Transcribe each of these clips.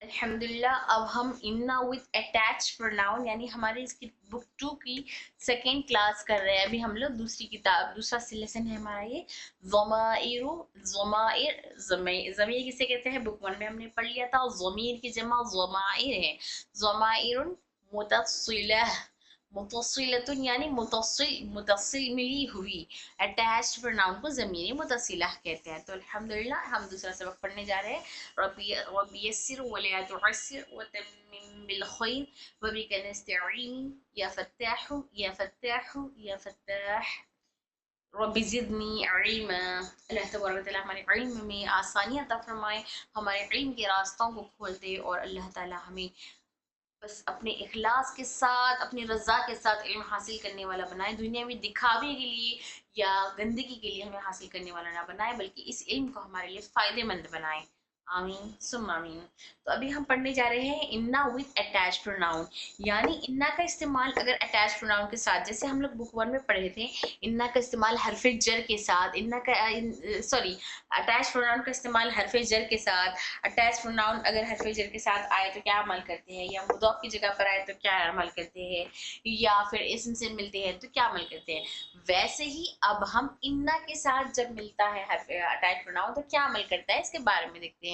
अल्हम्दुलिल्लाह। अब हम इन्ना विद अटैच प्रोनाउन यानी हमारे इसकी बुक 2 की सेकेंड क्लास कर रहे हैं। अभी हम लोग दूसरी किताब, दूसरा लेसन है हमारा ये ज़माइरु। ज़मीर किसे कहते हैं? बुक 1 में हमने पढ़ लिया था। ज़मीर की जमा ज़माइर है। ज़माइरुन मुतस्सिलह, मुतस्सिलतुन यानी मुतस्सिल मिली हुई। अटैच्ड प्रोनाउन को ज़मीर मुतस्सिला कहते हैं। तो अल्हम्दुलिल्लाह हम दूसरा सबक पढ़ने जा रहे हैं। रब्बी यस्सिर वला तुअस्सिर वतम्मिम बिल खैर वबिक नस्तईन या फत्ताहु या फत्ताहु या फत्ताह रब्बी ज़िदनी इल्मा। अल्लाह तबारक व तआला हमारे इल्म में आसानियाँ अता फरमाए, हमारे इल्म के रास्तों को खोल दे और अल्लाह ताला हमें बस अपने इखलास के साथ, अपनी रज़ा के साथ इल्म हासिल करने वाला बनाए। दुनिया में दिखावे के लिए या गंदगी के लिए हमें हासिल करने वाला ना बनाए, बल्कि इस इल्म को हमारे लिए फ़ायदेमंद बनाए। आमीन सुम्मा आमीन। तो अभी हम पढ़ने जा रहे हैं इन्ना विद अटैच प्रोनाउन, यानी इन्ना का इस्तेमाल अगर अटैच प्रोनाउन के साथ, जैसे हम लोग बुक 1 में पढ़े थे, इन्ना का इस्तेमाल हरफ जर के साथ, इन्ना का सॉरी अटैच प्रोनाउन का इस्तेमाल हरफ जर के साथ। अटैच प्रोनाउन अगर हरफ जर के साथ आए तो क्या अमल करते हैं, या मुदाफ की जगह पर आए तो क्या अमल करते हैं, या फिर इसम से मिलते हैं तो क्या अमल करते हैं। वैसे ही अब हम इन्ना के साथ जब मिलता है हरफ अटैच प्रोनाउन तो क्या अमल करता है, इसके बारे में देखते हैं।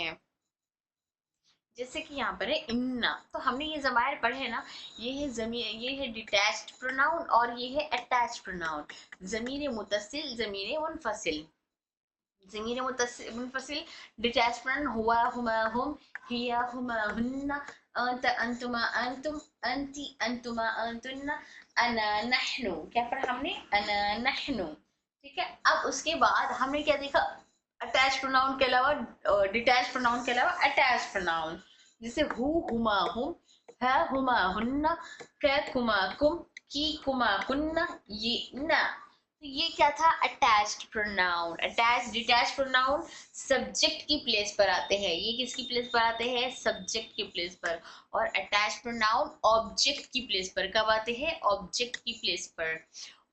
जैसे कि यहाँ पर है इन्ना, तो हमने ये ज़मायर पढ़े हैं ना, ये है ज़मीर, ये है डिटैच्ड प्रोनाउन और ये है अटैच्ड प्रोनाउन। ज़मीर मुत्तसिल, ज़मीर मुनफसिल। ज़मीर मुनफसिल डिटैच प्रोनाउन हुआ, हुमा, हुम, हिया, हुमा, हुन्ना, अंत, अंतुमा, अंतुम, अंती, अंतुमा, अंतुन्ना, अना, नहनु। क्या पढ़ा हमने? अना, नहनु। ठीक है। अब उसके बाद हमने क्या देखा? अटैच प्रोनाउन के अलावा, डिटैच प्रोनाउन के अलावा अटैच प्रोनाउन, जैसे हु, हुमा, हुम, है, हुमा, हुन्ना, कैत, कुमा, कुम, की, कुमा, कुन्ना, ये ना। तो ये क्या था? Attached pronoun. Attach detach pronoun subject की प्लेस पर आते हैं। ये किसकी प्लेस पर आते हैं? सब्जेक्ट की प्लेस पर। और अटैच प्रोनाउन ऑब्जेक्ट की प्लेस पर। कब आते हैं? ऑब्जेक्ट की प्लेस पर।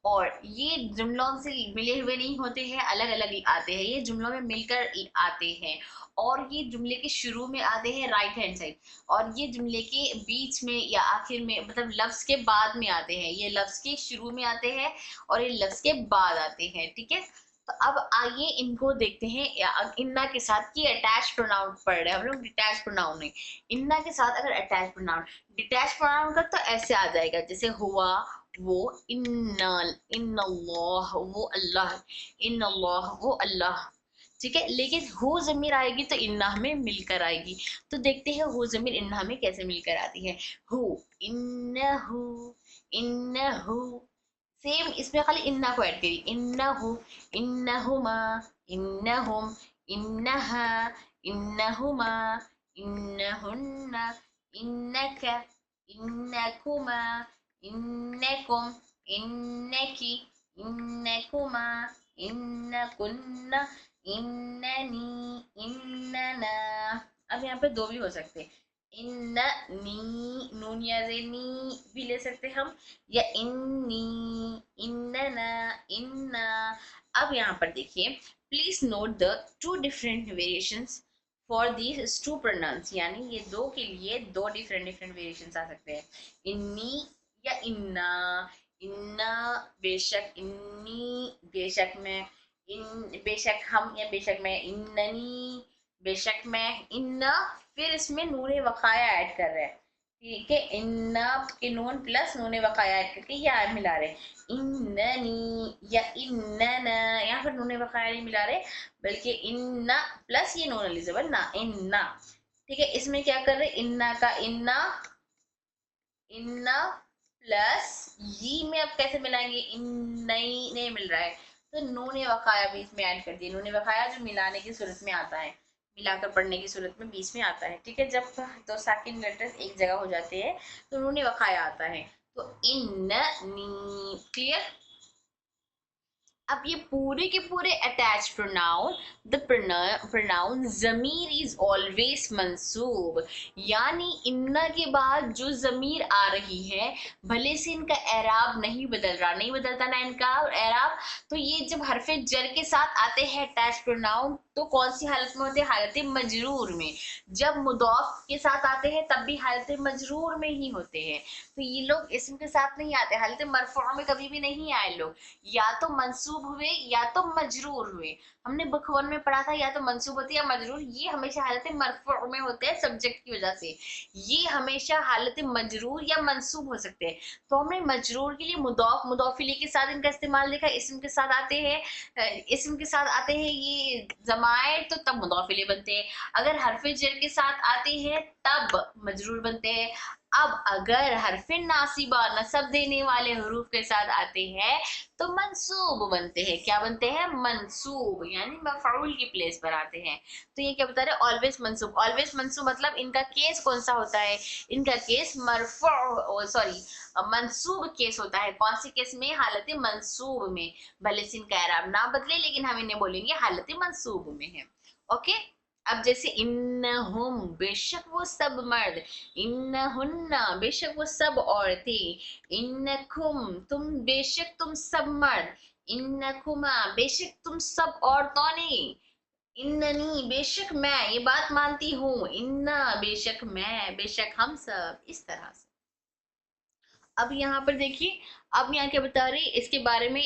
और ये जुमलों से मिले हुए नहीं होते हैं, अलग अलग आते हैं। ये जुमलों में मिलकर आते हैं, और ये जुमले के शुरू में आते हैं राइट हैंड साइड, और ये जुमले के बीच में या आखिर में, मतलब लफ्ज के बाद में आते हैं। ये लफ्ज के शुरू में आते हैं और ये लफ्ज के बाद आते हैं। ठीक है। तो अब आइए इनको देखते हैं। इन्ना के साथ की अटैच प्रोनाउन पढ़ रहे हैं हम लोग, डिटैच प्रोनाउन नहीं। इन्ना के साथ अगर अटैच प्रोनाउन, डिटैच प्रोनाउन का तो ऐसे आ जाएगा, जैसे हुआ, वो, इन्ना, इन्नल्लाह, वो अल्लाह, इन्नल्लाह, वो अल्लाह। ठीक है। लेकिन हो जमीर आएगी तो इन्ना में मिलकर आएगी। तो देखते हैं हो जमीर इन्ना में कैसे मिलकर आती है। हु, इन्नहु, इन्नहु। सेम इसमें खाली इन्ना को ऐड करिए। इन्नहु, इन्नहुमा, इन्नहुम, इन्नहा, इन्नहुमा, इन्नहुन्ना, इन्नक, इन्नकुमा, इन्नकुम, इन्नकी, इन्नकुमा, इन्नकुन्ना, इन्ननी, इन्नना। अब यहाँ पे दो भी हो सकते हैं। इन्ननी, नून या जे नी भी ले सकते हम, या इन्नी, इन्नना, इन्ना। अब यहाँ पर देखिए, please note the two different variations for these two pronounce, यानी ये दो के लिए दो डिफरेंट डिफरेंट वेरिएशंस आ सकते हैं। इन्नी या इन्ना। इन्ना बेशक, इन्नी बेशक मैं, इन बेशक हम, या बेशक मैं, इन्ननी बेशक मैं, इन्ना। फिर इसमें नून वकाया ऐड कर रहे हैं। ठीक है। इन्ना के नून प्लस नून वकाया ऐड करके ये मिला रहे। इन्ननी या इन्नना, यहाँ पर नून वकाया नहीं मिला रहे, बल्कि इन्ना प्लस ये नून अली ज़बर ना, इन्ना। ठीक है। इसमें क्या कर रहे? इन्ना का इन्ना, इन्ना प्लस ये में अब कैसे मिलाएंगे? नहीं नहीं मिल रहा है, तो नून वकाया बीच में ऐड कर दिए। नून वकाया जो मिलाने की सूरत में आता है, मिलाकर पढ़ने की सूरत में बीच में आता है। ठीक है। जब दो साकिन लेटर्स एक जगह हो जाते हैं तो नून वकाया आता है। तो इन्नी, क्लियर। अब ये पूरे के पूरे अटैच प्रोनाउन, द प्रोनाउन जमीर इज ऑलवेज मंसूब, यानी इन्ना के बाद जो जमीर आ रही है, भले से इनका एराब नहीं बदल रहा, नहीं बदलता ना इनका एराब, तो ये जब हरफ जर के साथ आते हैं अटैच प्रोनाउन तो कौन सी हालत में होते हैं? हालत मजरूर में। जब मुदाफ के साथ आते हैं तब भी हालत मजरूर में ही होते हैं। तो ये लोग इस्म के साथ नहीं आते, हालत मरफूआ में कभी भी नहीं आए लोग, या तो मंसूब हुए या तो मजरूर हुए। हमने बुक 1 में पढ़ा था या तो मंसूब होती है या मजरूर, ये हमेशा हालत मरफू में होते हैं सब्जेक्ट की वजह से। ये हमेशा हालत मजरूर या मंसूब हो सकते हैं। तो हमने मजरूर के लिए मुदाफ मुदाफिले के साथ इनका इस्तेमाल देखा, इस्म के साथ आते हैं, इस्म के साथ आते हैं ये जमायर, तो तब मुदाफिले बनते हैं। अगर हरफे जर के साथ आते हैं तब मजरूर बनते हैं। अब अगर हरफे नासिबा नसब देने वाले हरूफ के साथ आते हैं तो मंसूब बनते हैं। क्या बनते हैं? मंसूब, यानी मफऊल की प्लेस पर आते हैं। तो ये क्या बता रहे? ऑलवेज मंसूब। ऑलवेज मंसूब मतलब इनका केस कौन सा होता है? इनका केस मरफू सॉरी मंसूब केस होता है। कौन से केस में? हालत मंसूब में। भले से इनका एराब ना बदले लेकिन हम इन्हें बोलेंगे हालत मंसूब में है। ओके। अब जैसे इन्नहुम, बेशक वो सब मर्द, इन्नहुन्ना, बेशक वो सब औरतें, इन्नकुम, तुम, बेशक तुम सब मर्द, इन्नकुमा, बेशक तुम सब औरतों ने, इन्ननी, बेशक मैं ये बात मानती हूँ, इन्ना, बेशक मैं, बेशक हम सब, इस तरह से। अब यहाँ पर देखिए, अब यहाँ क्या बता रहे इसके बारे में,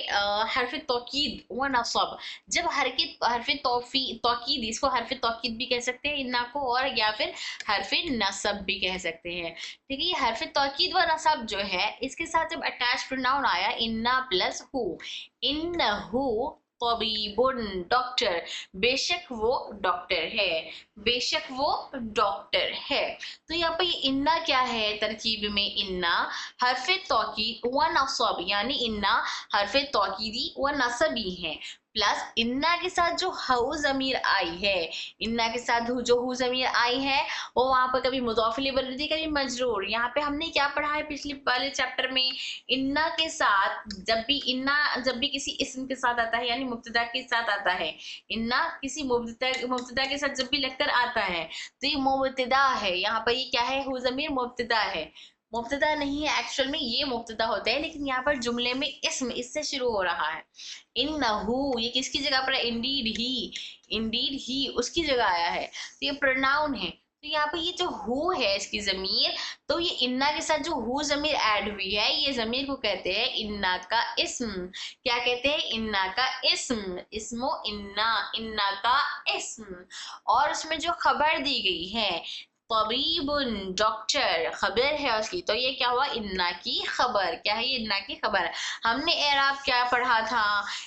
हरफ तौकीद व नसब। जब हरफ तौकीद, इसको हरफ तौकीद भी कह सकते हैं इन्ना को, और या फिर हरफ नसब भी कह सकते हैं। ठीक है, ये हरफ तौकीद व नसब जो है इसके साथ जब अटैच प्रोनाउन आया इन्ना प्लस हु, इन्नहु तबीबुन, डॉक्टर, बेशक वो डॉक्टर है, बेशक वो डॉक्टर है। तो यहाँ पे इन्ना क्या है तरकीब में? इन्ना हरफ तौकीद व नसब, यानी इन्ना हरफ तौकीदी व नसबी है, प्लस इन्ना के साथ जो हु जमीर आई है, इन्ना के साथ जो हु जमीर आई है वो वहां पर कभी मुदाफिल बन रही थी कभी मजरूर। यहाँ पे हमने क्या पढ़ा है पिछले वाले चैप्टर में? इन्ना के साथ जब भी किसी इस्म के साथ आता है यानी मुब्तदा के साथ आता है, इन्ना किसी मुब्तदा के साथ जब भी लगकर आता है तो ये मुब्तदा है। यहाँ पर ये क्या है? हु जमीर मुब्तदा है, मुब्तदा नहीं है एक्चुअल में, ये मुब्तदा होता है लेकिन यहाँ पर जुमले में इस्म इससे शुरू हो रहा है। इन्नहु ये किसकी जगह पर है? इंडीड ही उसकी जगह आया है, तो ये प्रोनाउन है। तो यहाँ पे ये जो हु है इसकी जमीर, तो ये इन्ना के साथ जो हु जमीर ऐड हुई है ये जमीर को कहते हैं इन्ना का इस्म। क्या कहते हैं? इन्ना का इस्म, इस्मो इन्ना, इन्ना का इस्म। और उसमें जो खबर दी गई है तबीबुन, डॉक्टर, खबर है उसकी, तो ये क्या हुआ? इन्ना की खबर। क्या है ये? इन्ना की खबर। हमने एराब क्या पढ़ा था?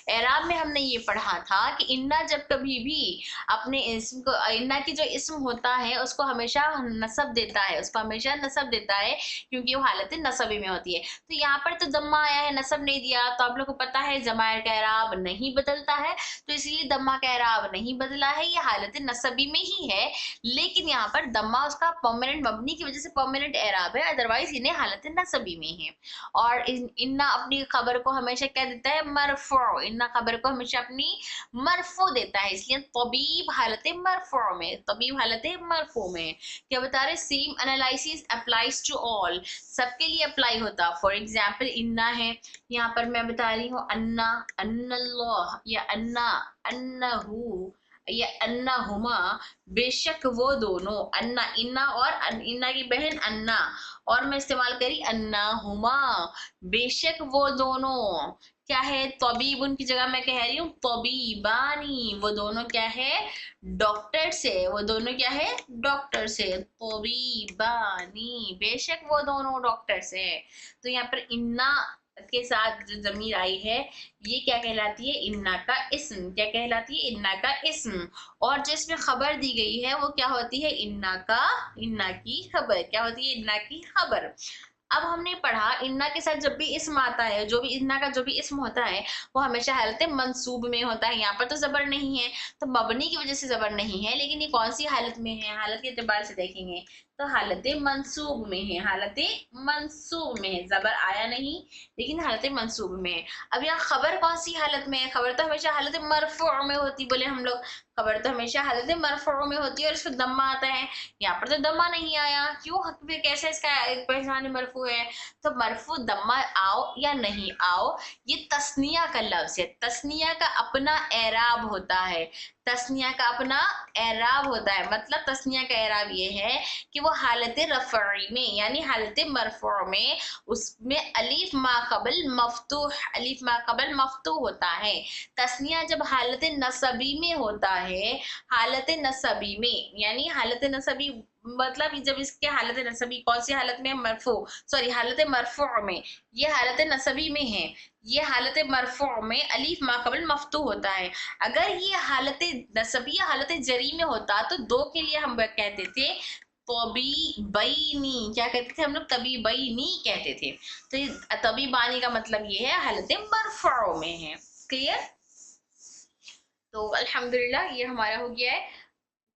एराब में हमने ये पढ़ा था कि इन्ना जब कभी भी अपने इस्म को, इन्ना की जो इस्म होता है उसको हमेशा नसब देता है, उसको हमेशा नसब देता है क्योंकि वो हालत नसबी में होती है। तो यहाँ पर तो दम्मा आया है, नसब नहीं दिया, तो आप लोग को पता है जमायर का एराब नहीं बदलता है, तो इसलिए दम्मा का एराब नहीं बदला है, ये हालत नसबी में ही है। लेकिन यहाँ पर दम्मा उसका परमानेंट मबनी की वजह से परमानेंट एराब है, अदरवाइज इन्हें हालत नसबी में है। और इन्ना अपनी खबर को हमेशा क्या देता है? मरफू। इन्ना खबर को हमेशा अपनी मरफू देता है, इसलिए तबीब हालत मरफू में, तबीब हालत मरफू में। क्या बता रहे? Same analysis applies to all, सबके लिए अप्लाई होता। फॉर एग्जाम्पल इन्ना है, यहाँ पर मैं बता रही हूँ अन्ना, अन्नल्लाह, या अन्ना, अन्नहु, या अन्नाहुमा, बेशक वो दोनों, अन्ना इन्ना और इन्ना की बहन अन्ना, और मैं इस्तेमाल करी अन्नाहुमा, बेशक वो दोनों। क्या है? तबीब उनकी जगह मैं कह रही हूँ तबीबानी, वो दोनों क्या है? डॉक्टर से, वो दोनों क्या है? डॉक्टर से, तबीबानी, बेशक वो दोनों डॉक्टर से। तो यहाँ पर इन्ना के साथ जो जमीर आई है ये क्या कहलाती है? इन्ना का इस्म। क्या कहलाती है? इन्ना का इस्म। और जो इसमें खबर दी गई है वो क्या होती है? इन्ना की खबर। क्या होती है? इन्ना की खबर। अब हमने पढ़ा इन्ना के साथ जब भी इस्म आता है, जो भी इन्ना का जो भी इस्म होता है वो हमेशा हालत मंसूब में होता है। यहाँ पर तो जबर नहीं है तो मबनी की वजह से जबर नहीं है, लेकिन ये कौन सी हालत में है? हालत के एतबार से देखेंगे तो हालत मंसूब में है, हालत मंसूब में है, जबर आया नहीं लेकिन हालत मंसूब में है। अब यहाँ खबर कौन सी हालत में है? खबर तो हमेशा हालत मरफू में होती, बोले हम लोग खबर तो हमेशा हालत मरफू में होती है और इसमें दम्मा आता है। यहाँ पर तो दम्मा नहीं आया, क्यों? फिर कैसे इसका पहचान मरफू है? तो मरफू दम्मा आओ या नहीं आओ ये तस्निया का लफ्ज है, तस्निया का अपना एराब होता है। तस्निया का अपना एराब होता है, मतलब तस्निया का एराब ये है कि वो हालत रफ़ई में यानी हालत मरफ़ू में उसमें अलीफ मा क़बल मफ्तूह, अलीफ मा क़बल मफ्तूह होता है। तस्निया जब हालत नसबी में होता है, हालत नसबी में यानी हालत नसबी मतलब जब इसके हालत नसबी कौन सी हालत में, मरफू सॉरी हालत मरफू में, ये हालत नसबी में है, ये हालत मरफू में अलीफ मा क़बल मफ्तू होता है। अगर ये हालत नसबी या हालत जरी में होता तो दो के लिए हम कहते थे तबी बईनी, क्या कहते थे हम लोग, तबी बईनी कहते थे। तो ये तबी बानी का मतलब ये है हालत मरफू में है। क्लियर? तो अल्हम्दुलिल्लाह ये हमारा हो गया है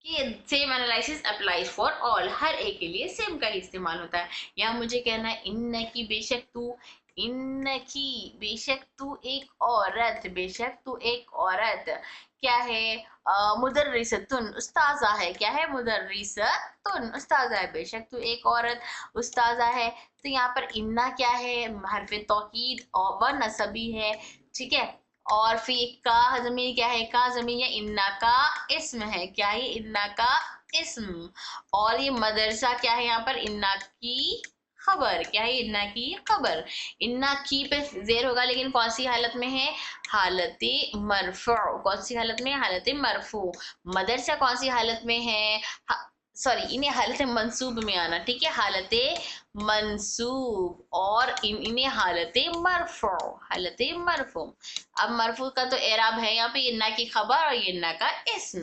कि same analysis applies for all, हर एक के लिए सेम का ही इस्तेमाल होता है। या मुझे कहना है इन्न की बेशक तू, इन्न की बेशक तू एक औरत, बेशक तू एक औरत क्या है, मुदर्रिसतुन उस्ताजा है, क्या है, मुदर्रिसतुन उस्ताजा है, बेशक तू एक औरत उस्ताजा है। तो यहाँ पर इन्ना क्या है, हरफ तौकीद और व नसबी है, ठीक है। और फिर का ज़मीर क्या है, का ज़मीर या इन्ना का इस्म है, क्या है, इन्ना का इस्म। और ये मदरसा क्या है, यहाँ पर इन्ना की खबर, क्या है, इन्ना की खबर। इन्ना की पे जेर होगा लेकिन कौन सी हालत में है, हालत मरफू, कौन सी हालत में, हालत मरफू। मदरसा कौन सी हालत में है, सॉरी इन्हें हालत मंसूब में आना, ठीक है, हालत मंसूब, और इन्हें हालत मरफू, हालत मरफू। अब मरफू का तो एराब है यहाँ पे इन्ना की खबर और ये इन्ना का इस्म।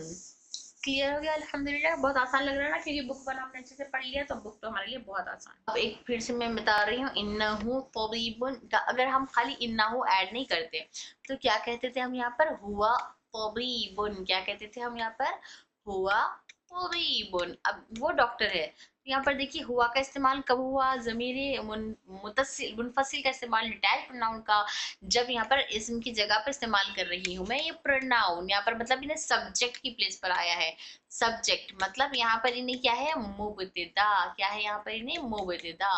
क्लियर हो गया? अल्हम्दुलिल्लाह बहुत आसान लग रहा है ना, क्योंकि बुक पर आपने अच्छे से पढ़ लिया तो बुक तो हमारे लिए बहुत आसान। अब एक फिर से मैं बता रही हूँ, इन्नहु तबीबुन का अगर हम खाली इन्नहु ऐड नहीं करते तो क्या कहते थे हम यहाँ पर, हुआ तबीबुन, क्या कहते थे हम यहाँ पर, हुआ तबीबुन। अब वो डॉक्टर है, यहाँ पर देखिए हुआ का इस्तेमाल कब हुआ, ज़मीर मुतसिल मुनफसिल का इस्तेमाल डिटैच प्रोनाउन का, जब यहाँ पर इस्म की जगह पर इस्तेमाल कर रही हूँ मैं ये प्रोनाउन, यहाँ पर मतलब इन्हें सब्जेक्ट की प्लेस पर आया है। सब्जेक्ट मतलब यहाँ पर इन्हें क्या है, मुबतदा, क्या है यहाँ पर इन्हें, मुबतदा।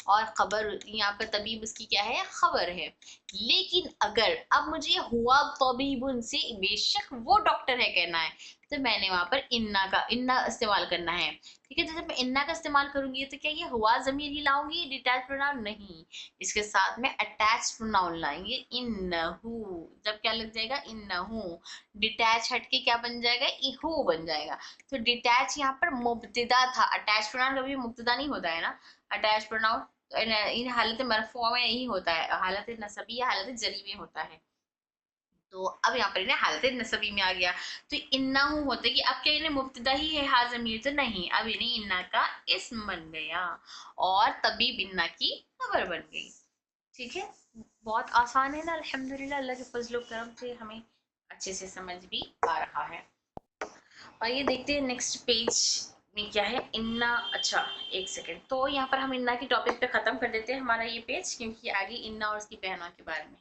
और खबर यहाँ पर तबीब उसकी क्या है, खबर है। लेकिन अगर अब मुझे हुआ तबीबुन से बेशक वो डॉक्टर है कहना है, तो मैंने वहां पर इन्ना इस्तेमाल करना है, ठीक है। तो जब मैं इन्ना का इस्तेमाल करूंगी तो क्या ये हुआ जमीर ही लाऊंगी, डिटैच प्रोनाउन नहीं, इसके साथ में अटैच प्रोनाउन लाएंगे, इन्नहु। जब क्या लग जाएगा, इन्नहु, डिटैच हटके क्या बन जाएगा, इहू बन जाएगा। तो डिटैच यहाँ पर मुब्तदा था, अटैच प्रोनाउन कभी मुब्तदा नहीं होता है ना, अटैच प्रोनाउन इन हालत मरफू में नहीं होता है, हालत नसबी या हालत जरी में होता है। तो अब यहाँ पर इन्हें हालत नसबी में आ गया, तो इन्ना हूँ होता है कि अब क्या इन्हें मुब्तदा ही है हा ज़मीर, तो नहीं, अब इन्हें इन्ना का इस्म बन गया और तबीब इन्ना की खबर बन गई, ठीक है। बहुत आसान है ना, अल्हम्दुलिल्लाह, अल्लाह के फजल करम से हमें अच्छे से समझ भी आ रहा है। और ये देखते हैं नेक्स्ट पेज में क्या है, इन्ना। अच्छा एक सेकेंड, तो यहाँ पर हम इन्ना की टॉपिक पे ख़त्म कर देते हैं हमारा ये पेज, क्योंकि आगे इन्ना और उसकी बहनों के बारे में